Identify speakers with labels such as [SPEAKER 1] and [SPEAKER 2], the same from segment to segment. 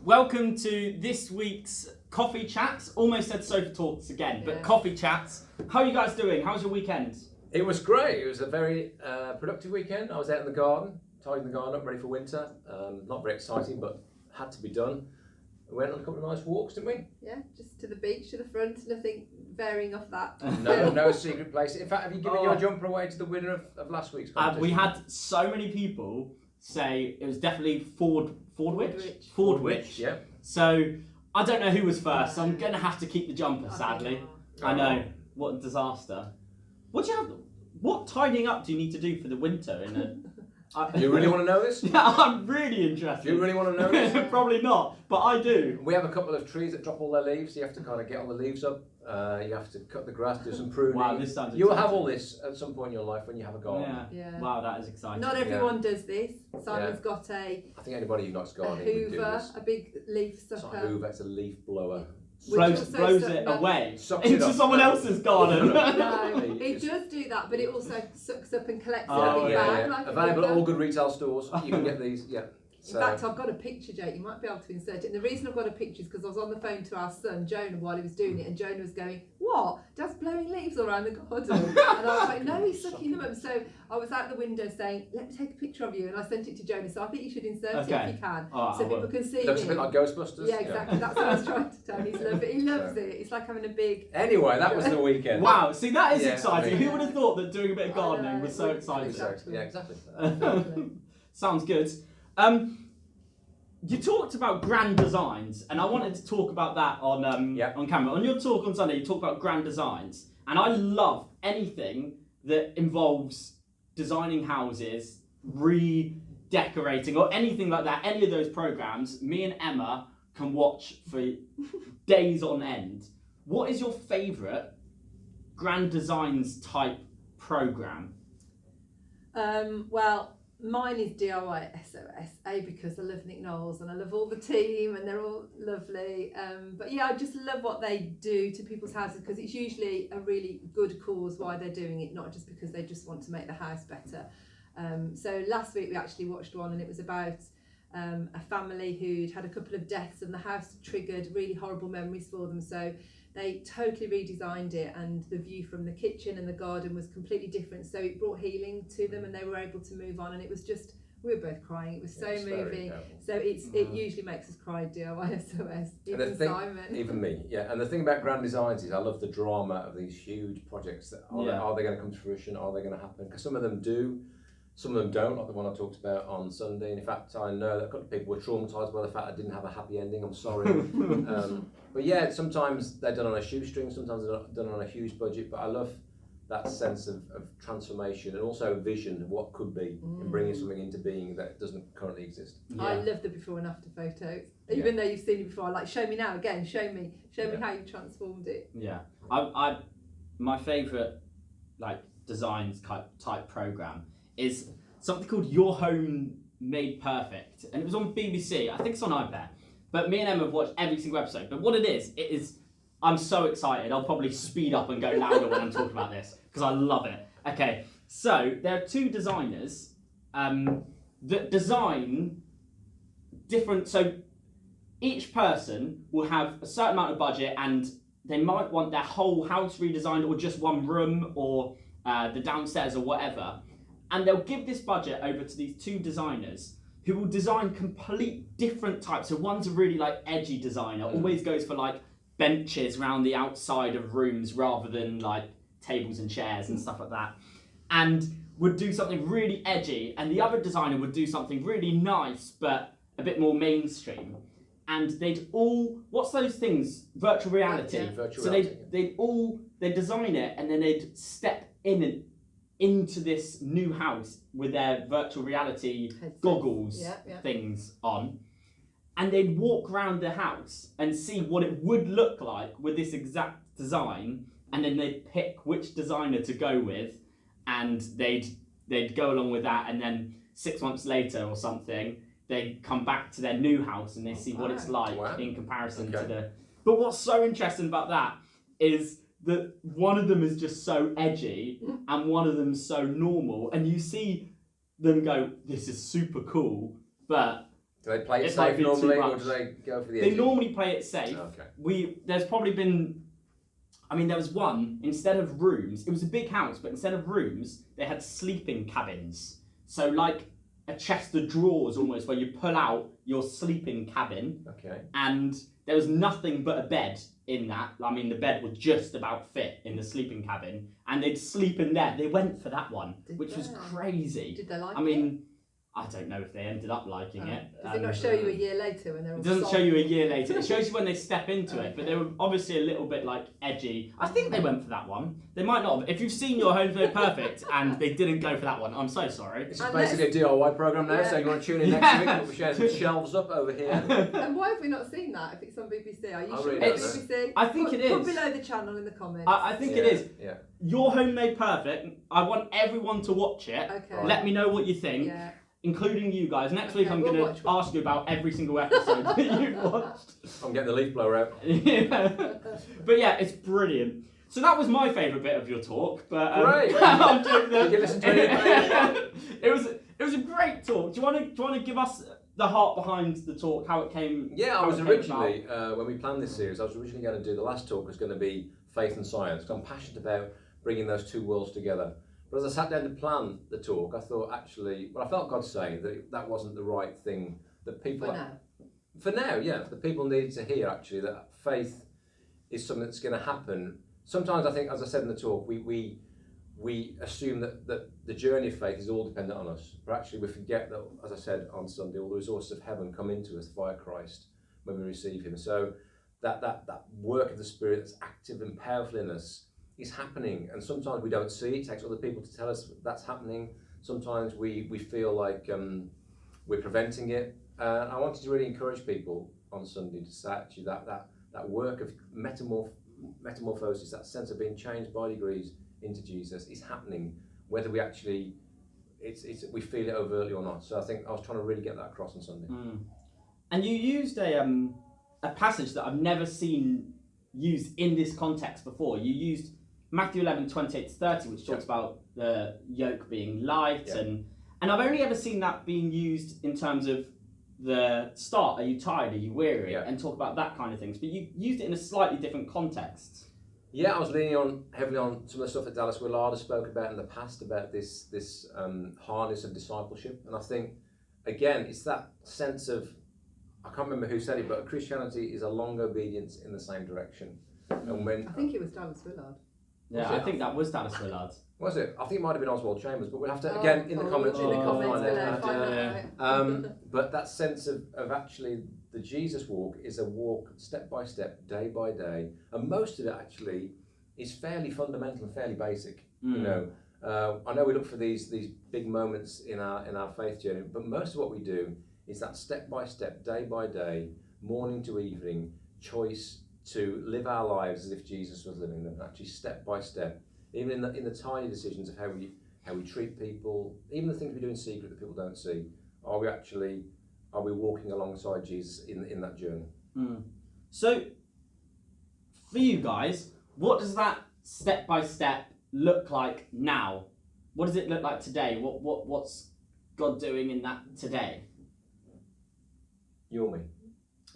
[SPEAKER 1] welcome to this week's Coffee Chats. Almost said Sofa Talks again, but Coffee Chats. How are you guys doing? How was your weekend?
[SPEAKER 2] It was great. It was a very productive weekend. I was out in the garden, tidying the garden up, ready for winter. Not very exciting, but had to be done. We went on a couple of nice walks, didn't we?
[SPEAKER 3] Yeah, just to the beach, to the front, nothing varying off that.
[SPEAKER 2] No secret place. In fact, have you given your jumper away to the winner of last week's competition?
[SPEAKER 1] We had so many people say it was definitely Fordwich.
[SPEAKER 2] Yeah.
[SPEAKER 1] So I don't know who was first. So I'm gonna have to keep the jumper, sadly. I know. What a disaster. What tidying up do you need to do for the winter in a?
[SPEAKER 2] You really want to know this?
[SPEAKER 1] Yeah, I'm really interested.
[SPEAKER 2] Do you really want to know this?
[SPEAKER 1] Probably not, but I do.
[SPEAKER 2] We have a couple of trees that drop all their leaves. So you have to kind of get all the leaves up. You have to cut the grass, do some pruning.
[SPEAKER 1] Wow, this sounds exciting.
[SPEAKER 2] You'll have all this at some point in your life when you have a garden.
[SPEAKER 3] Yeah.
[SPEAKER 1] Wow, that is exciting.
[SPEAKER 3] Not everyone does this. Simon's got
[SPEAKER 2] I think anybody who likes gardening would do
[SPEAKER 3] Hoover,
[SPEAKER 2] this.
[SPEAKER 3] a big leaf
[SPEAKER 2] It's not a
[SPEAKER 3] sucker.
[SPEAKER 2] Hoover, it's a leaf blower.
[SPEAKER 1] Blows it away
[SPEAKER 2] Sucks
[SPEAKER 1] into
[SPEAKER 2] it up.
[SPEAKER 1] someone else's garden.
[SPEAKER 3] No, it does do that, but it also sucks up and collects in a big bag. Like
[SPEAKER 2] Available at all good retail stores. You can get these.
[SPEAKER 3] In fact, I've got a picture, Jake. You might be able to insert it. And the reason I've got a picture is because I was on the phone to our son, Jonah, while he was doing it. And Jonah was going, "What? Dad's blowing leaves all around the garden." And I was like, "No, he's sucking them up." So I was out the window saying, "Let me take a picture of you." And I sent it to Jonah. So I think you should insert it if you can. So people can see it.
[SPEAKER 2] Looks a bit like Ghostbusters.
[SPEAKER 3] Yeah, exactly. That's what I was trying to tell him. He loves it. It's like having a big...
[SPEAKER 2] Anyway, that was the weekend.
[SPEAKER 1] Wow, see, that is exciting.
[SPEAKER 2] I mean,
[SPEAKER 1] Who would have thought that doing a bit of gardening was so exciting?
[SPEAKER 3] Exactly.
[SPEAKER 2] Yeah, exactly.
[SPEAKER 1] Sounds good. You talked about grand designs, and I wanted to talk about that on camera. On your talk on Sunday, you talked about grand designs, and I love anything that involves designing houses, redecorating, or anything like that. Any of those programs, me and Emma can watch for days on end. What is your favourite grand designs type program?
[SPEAKER 3] Well, mine is DIY SOS, because I love Nick Knowles and I love all the team and they're all lovely. But yeah, I just love what they do to people's houses because it's usually a really good cause why they're doing it, not just because they just want to make the house better. So last week we actually watched one and it was about a family who'd had a couple of deaths and the house triggered really horrible memories for them. So they totally redesigned it and the view from the kitchen and the garden was completely different. So it brought healing to them and they were able to move on and it was just, we were both crying. It was so moving. So it usually makes us cry, DIY SOS, even Simon.
[SPEAKER 2] Even me, yeah. And the thing about grand designs is I love the drama of these huge projects. Are they going to come to fruition? Are they going to happen? Because some of them do. Some of them don't, like the one I talked about on Sunday. And in fact, I know that a couple of people were traumatised by the fact I didn't have a happy ending. I'm sorry. But yeah, sometimes they're done on a shoestring, sometimes they're done on a huge budget. But I love that sense of transformation and also vision of what could be and bringing something into being that doesn't currently exist.
[SPEAKER 3] Yeah. I love the before and after photos. Even though you've seen it before, like show me now again, show me how you transformed it.
[SPEAKER 1] Yeah, my favourite like designs type program is something called Your Home Made Perfect, and it was on BBC. I think it's on iPlayer. But me and Emma have watched every single episode. But what it is I'm so excited. I'll probably speed up and go louder when I'm talking about this because I love it. Okay, so there are two designers that design different. So each person will have a certain amount of budget, and they might want their whole house redesigned, or just one room, or the downstairs, or whatever. And they'll give this budget over to these two designers who will design complete different types. So one's a really like edgy designer, always goes for like benches around the outside of rooms rather than like tables and chairs and stuff like that. And would do something really edgy. And the other designer would do something really nice, but a bit more mainstream. And they'd all, what's those things? Virtual reality.
[SPEAKER 2] Yeah, virtual
[SPEAKER 1] so
[SPEAKER 2] reality.
[SPEAKER 1] they'd design it and then they'd step into this new house with their virtual reality goggles things on, and they'd walk around the house and see what it would look like with this exact design, and then they'd pick which designer to go with, and they'd go along with that, and then 6 months later or something they come back to their new house and they see what it's like in comparison to the... But what's so interesting about that is that one of them is just so edgy and one of them's so normal, and you see them go, this is super cool, but
[SPEAKER 2] Do they play it
[SPEAKER 1] It might
[SPEAKER 2] safe
[SPEAKER 1] be too
[SPEAKER 2] normally, or
[SPEAKER 1] much.
[SPEAKER 2] do they go for the
[SPEAKER 1] They
[SPEAKER 2] edge?
[SPEAKER 1] normally play it safe.
[SPEAKER 2] Okay.
[SPEAKER 1] There's probably been, there was one, instead of rooms, it was a big house, but instead of rooms, they had sleeping cabins. So like a chest of drawers almost, where you pull out your sleeping cabin.
[SPEAKER 2] Okay.
[SPEAKER 1] And there was nothing but a bed in that. The bed would just about fit in the sleeping cabin, and they'd sleep in there. They went for that one, which was crazy.
[SPEAKER 3] Did they like it?
[SPEAKER 1] I don't know if they ended up liking it.
[SPEAKER 3] Does it not show you a year later when they're all
[SPEAKER 1] It doesn't show
[SPEAKER 3] soft?
[SPEAKER 1] you a year later. It shows you when they step into it, but they were obviously a little bit like edgy. I think they went for that one. They might not have. If you've seen Your Home's Made Perfect and they didn't go for that one, I'm so sorry.
[SPEAKER 2] This is basically a DIY program now, so you want to tune in next week. We'll share some shelves up over here.
[SPEAKER 3] And why have we not seen that if it's on BBC? Are you
[SPEAKER 2] I
[SPEAKER 3] sure
[SPEAKER 2] really
[SPEAKER 3] it's
[SPEAKER 2] don't
[SPEAKER 3] BBC?
[SPEAKER 1] I think it is.
[SPEAKER 3] Put below the channel in the comments.
[SPEAKER 1] I think it is.
[SPEAKER 2] Yeah.
[SPEAKER 1] Your Home Made Perfect. I want everyone to watch it.
[SPEAKER 3] Okay.
[SPEAKER 1] Let me know what you think.
[SPEAKER 3] Yeah.
[SPEAKER 1] Including you guys. Next week I'm
[SPEAKER 3] we'll
[SPEAKER 1] going to ask you about every single episode that you've watched.
[SPEAKER 2] I'm getting the leaf blower out.
[SPEAKER 1] Yeah. But yeah, it's brilliant. So that was my favourite bit of your talk. But
[SPEAKER 2] Great.
[SPEAKER 1] I'm joking.
[SPEAKER 2] Did you listen to it?
[SPEAKER 1] It was a great talk. Do you want to give us the heart behind the talk, how it came?
[SPEAKER 2] Yeah, I
[SPEAKER 1] how
[SPEAKER 2] was
[SPEAKER 1] it came
[SPEAKER 2] originally
[SPEAKER 1] about?
[SPEAKER 2] when we planned this series, I was originally going to do the last talk was going to be faith and science, because I'm passionate about bringing those two worlds together. But as I sat down to plan the talk, I thought actually, I felt God saying that wasn't the right thing that people. For now, yeah, the people needed to hear actually that faith is something that's going to happen. Sometimes I think, as I said in the talk, we assume that the journey of faith is all dependent on us, but actually we forget that, as I said on Sunday, all the resources of heaven come into us via Christ when we receive Him. So that work of the Spirit that's active and powerful in us is happening, and sometimes we don't see it. It takes other people to tell us that's happening. Sometimes we feel like we're preventing it. I wanted to really encourage people on Sunday to say actually that work of metamorphosis, that sense of being changed by degrees into Jesus, is happening, whether we actually we feel it overtly or not. So I think I was trying to really get that across on Sunday.
[SPEAKER 1] And you used a passage that I've never seen used in this context before. You used Matthew 11:28-30, which talks about the yoke being light, and I've only ever seen that being used in terms of the start. Are you tired? Are you weary? And talk about that kind of things. But you used it in a slightly different context.
[SPEAKER 2] Yeah, I was leaning heavily on some of the stuff that Dallas Willard has spoke about in the past about this harness of discipleship, and I think again it's that sense of, I can't remember who said it, but Christianity is a long obedience in the same direction. And when
[SPEAKER 3] I think it was Dallas Willard.
[SPEAKER 1] Yeah, I think that was Dallas Willard.
[SPEAKER 2] Was it? I think it might have been Oswald Chambers, but we'll have to again in the comments. But that sense of actually the Jesus walk is a walk step by step, day by day, and most of it actually is fairly fundamental and fairly basic. You know, I know we look for these big moments in our faith journey, but most of what we do is that step by step, day by day, morning to evening choice to live our lives as if Jesus was living them, actually step by step, even in the tiny decisions of how we treat people, even the things we do in secret that people don't see. Are we walking alongside Jesus in that journey?
[SPEAKER 1] So for you guys, what does that step by step look like now? What does it look like today? What's God doing in that today?
[SPEAKER 2] You or me?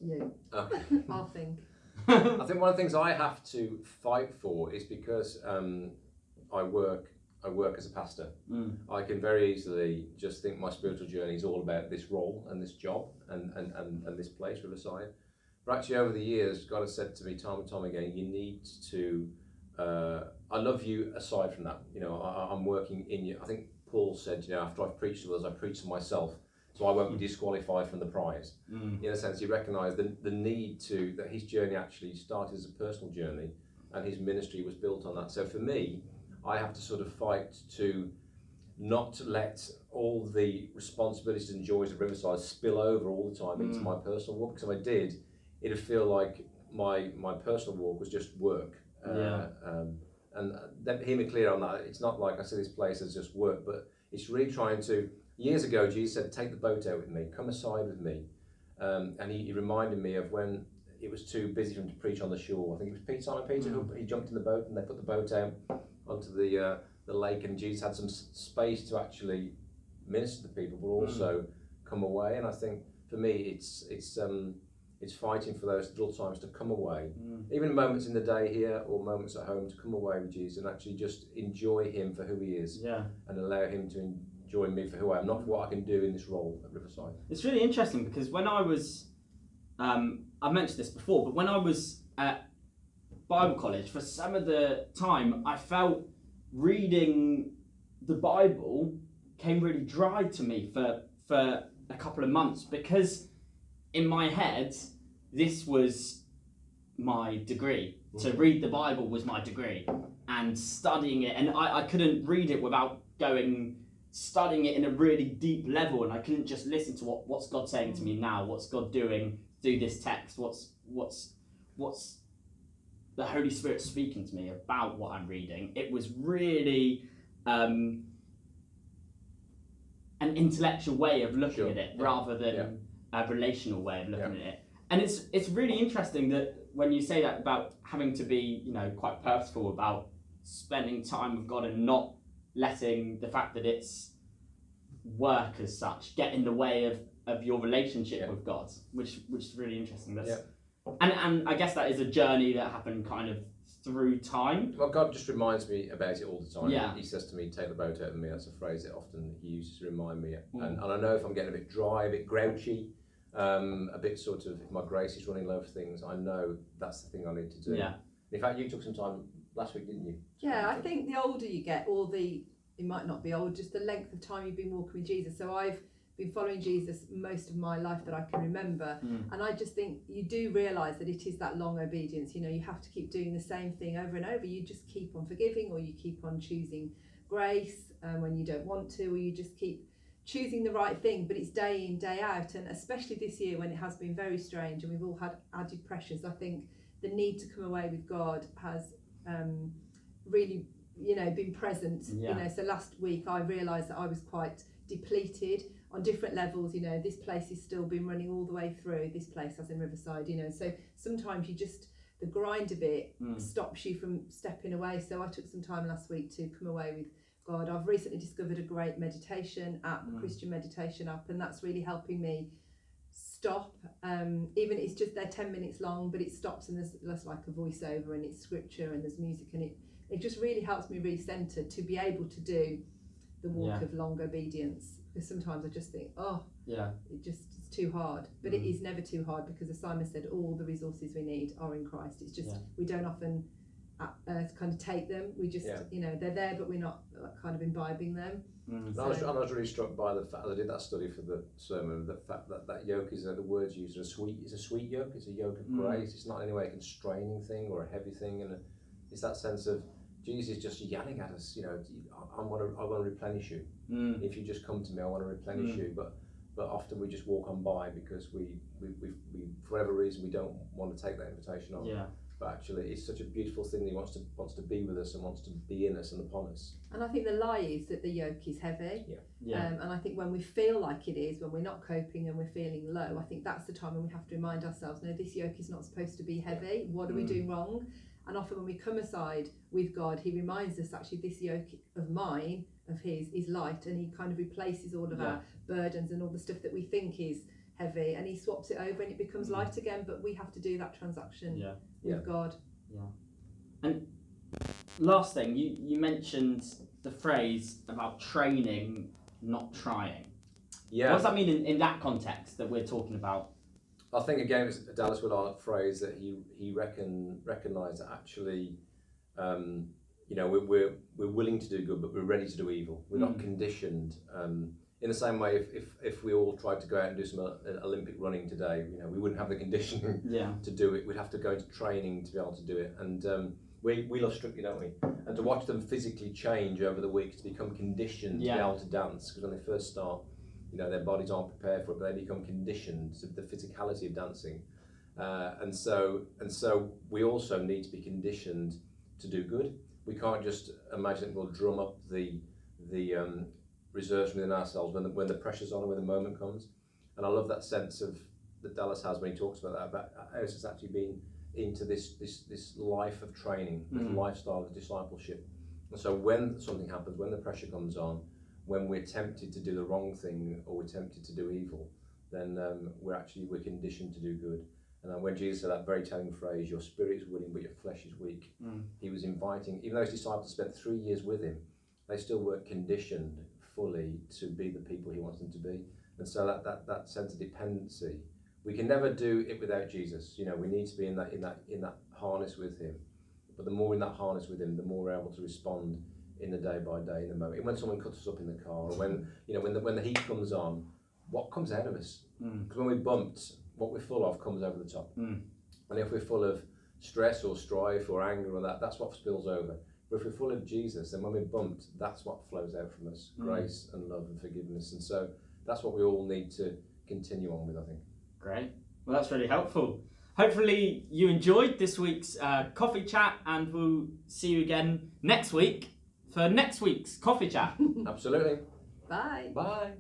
[SPEAKER 3] You.
[SPEAKER 2] Oh.
[SPEAKER 3] I think.
[SPEAKER 2] I think one of the things I have to fight for is because I work as a pastor. I can very easily just think my spiritual journey is all about this role and this job and this place, Riverside. But actually over the years, God has said to me time and time again, you need to, I love you aside from that. You know, I'm working in you. I think Paul said, you know, after I've preached to others, I preach to myself. So I won't be disqualified from the prize. In a sense, he recognised the need that his journey actually started as a personal journey, and his ministry was built on that. So for me, I have to sort of fight to not let all the responsibilities and joys of Riverside spill over all the time into my personal walk. Because if I did, it'd feel like my personal walk was just work. And hear me clear on that. It's not like I see this place as just work, but it's really trying to. Years ago, Jesus said, take the boat out with me, come aside with me. And he reminded me of when it was too busy for him to preach on the shore. I think it was Simon Peter who he jumped in the boat and they put the boat out onto the lake, and Jesus had some space to actually minister to people, but also come away. And I think for me, it's fighting for those little times to come away, even moments in the day here or moments at home, to come away with Jesus and actually just enjoy him for who he is, and allow him to enjoy me for who I am, not for what I can do in this role at Riverside.
[SPEAKER 1] It's really interesting because when I was, I mentioned this before, but when I was at Bible college, for some of the time, I felt reading the Bible came really dry to me for a couple of months, because in my head, this was my degree. To read the Bible was my degree, and studying it, and I couldn't read it without studying it in a really deep level, and I couldn't just listen to what's God saying to me now, what's God doing through this text, what's the Holy Spirit speaking to me about what I'm reading. It was really an intellectual way of looking at it, rather than a relational way of looking at it. And it's really interesting that when you say that about having to be, quite purposeful about spending time with God and not letting the fact that it's work as such get in the way of your relationship with God, which is really interesting. And I guess that is a journey that happened kind of through time.
[SPEAKER 2] Well, God just reminds me about it all the time.
[SPEAKER 1] Yeah.
[SPEAKER 2] He says to me, take the boat out of me. That's a phrase that often he uses to remind me. And I know if I'm getting a bit dry, a bit grouchy, a bit sort of, if my grace is running low for things, I know that's the thing I need to do.
[SPEAKER 1] Yeah.
[SPEAKER 2] In fact, you took some time last week, didn't you?
[SPEAKER 3] Yeah, I think the older you get, it might not be old, just the length of time you've been walking with Jesus. So I've been following Jesus most of my life that I can remember, and I just think you do realise that it is that long obedience. You have to keep doing the same thing over and over. You just keep on forgiving, or you keep on choosing grace when you don't want to, or you just keep choosing the right thing. But it's day in, day out, and especially this year when it has been very strange and we've all had added pressures, I think the need to come away with God has really been present. So last week I realised that I was quite depleted on different levels. This place has still been running all the way through, this place as in Riverside, so sometimes the grind of it stops you from stepping away. So I took some time last week to come away with God. I've recently discovered a great meditation app, a Christian meditation app, and that's really helping me stop. Even it's just they're 10 minutes long, but it stops and there's like a voiceover and it's scripture and there's music, and it just really helps me recenter to be able to do the walk of long obedience. Because sometimes I just think, it's too hard. But it is never too hard, because as Simon said, all the resources we need are in Christ. It's just we don't often kind of take them. We just they're there, but we're not kind of imbibing them.
[SPEAKER 2] I was really struck by the fact, I did that study for the sermon, the fact that yoke is, the words used are it's a sweet yoke, it's a yoke of grace. It's not in any way a constraining thing or a heavy thing, and it's that sense of Jesus just yelling at us, I want to replenish you. If you just come to me, I want to replenish you. But often we just walk on by because we for whatever reason we don't want to take that invitation on. But actually, it's such a beautiful thing that he wants to be with us and wants to be in us and upon us. And
[SPEAKER 3] I think the lie is that the yoke is heavy. And I think when we feel like it is, when we're not coping and we're feeling low, I think that's the time when we have to remind ourselves, no, this yoke is not supposed to be heavy. What are we doing wrong? And often when we come aside with God, he reminds us, actually, this yoke of mine, of his, is light, and he kind of replaces all of our burdens and all the stuff that we think is heavy, and he swaps it over and it becomes light again. But we have to do that transaction with God.
[SPEAKER 1] And last thing, you mentioned the phrase about training, not trying. What does that mean in that context that we're talking about?
[SPEAKER 2] I think again it's a Dallas Willard phrase that he recognised that actually, we're willing to do good, but we're ready to do evil. We're not conditioned. In the same way, if we all tried to go out and do some Olympic running today, we wouldn't have the conditioning to do it. We'd have to go into training to be able to do it. And we love Strictly, don't we? And to watch them physically change over the weeks, to become conditioned to be able to dance, because when they first start, their bodies aren't prepared for it, but they become conditioned to the physicality of dancing. And so we also need to be conditioned to do good. We can't just imagine that we'll drum up the reserves within ourselves when the pressure's on and when the moment comes. And I love that sense of that Dallas has when he talks about that, about how it's actually been into this life of training, this lifestyle of discipleship. And so when something happens, when the pressure comes on, when we're tempted to do the wrong thing or we're tempted to do evil, then we're conditioned to do good. And when Jesus said that very telling phrase, your spirit is willing but your flesh is weak, he was inviting, even though his disciples spent 3 years with him, they still weren't conditioned fully to be the people he wants them to be. And so that sense of dependency, we can never do it without Jesus. You know, we need to be in that harness with him. But the more in that harness with him, the more we're able to respond in the day by day, in the moment. When someone cuts us up in the car, or when the heat comes on, what comes out of us? Because when we're bumped, what we're full of comes over the top. And if we're full of stress or strife or anger or that's what spills over. But if we're full of Jesus, then when we're bumped, that's what flows out from us, grace and love and forgiveness. And so that's what we all need to continue on with, I think.
[SPEAKER 1] Great. Well, that's really helpful. Hopefully you enjoyed this week's coffee chat, and we'll see you again next week for next week's coffee chat.
[SPEAKER 2] Absolutely.
[SPEAKER 3] Bye.
[SPEAKER 2] Bye.